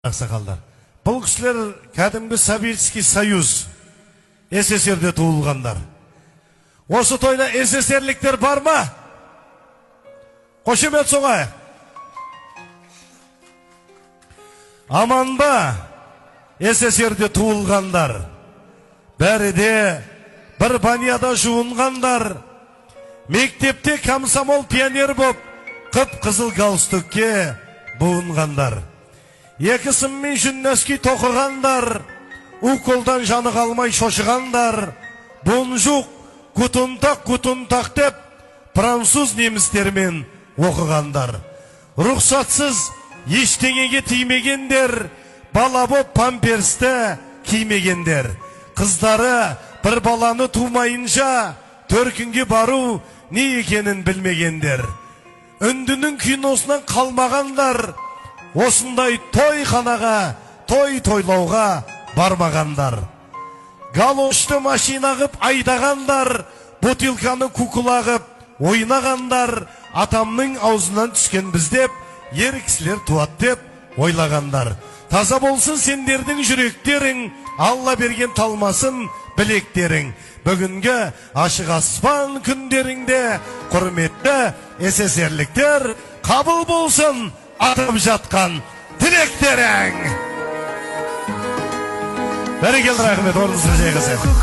Ақсақалдар. Бұл кісілер кәдімгі Советский Союз, СССРде туылғандар. Осы тойда СССРліктер бар ма? Қошемет соғайық. Аман ба? СССРде туылғандар. Бәрі де бір банияда жуынғандар. Мектепте комсомол пионер боп, қып-қызыл галстукке буынғандар. Екі сыммен жүннәски тоқығандар, уколдан жаны қалмай шошығандар, бонжуқ, күтінтақ деп, француз немістермен оқығандар. Рұқсатсыз ештеңеге тимегендер, бала боп памперсті кимегендер. Қыздары бір баланы тумайынша, төркінге бару не екенін білмегендер. Үндінің киносынан қалмағандар, осындай тойханаға, тойлауға бармағандар. Галошты машина қып айдағандар, бутылканы кукулағып ойнағандар, атамның аузынан түскен біздеп, ер кісілер туат деп ойлағандар. Таза болсын сендердің жүректерің, Алла берген талмасын білектерің. Бүгінгі ашық аспан күндеріңде құрметті СССРліктер, қабыл болсын атып жатқан тілектерің. Бәрекелді, рахмет, орныңызға жайғасыңыз.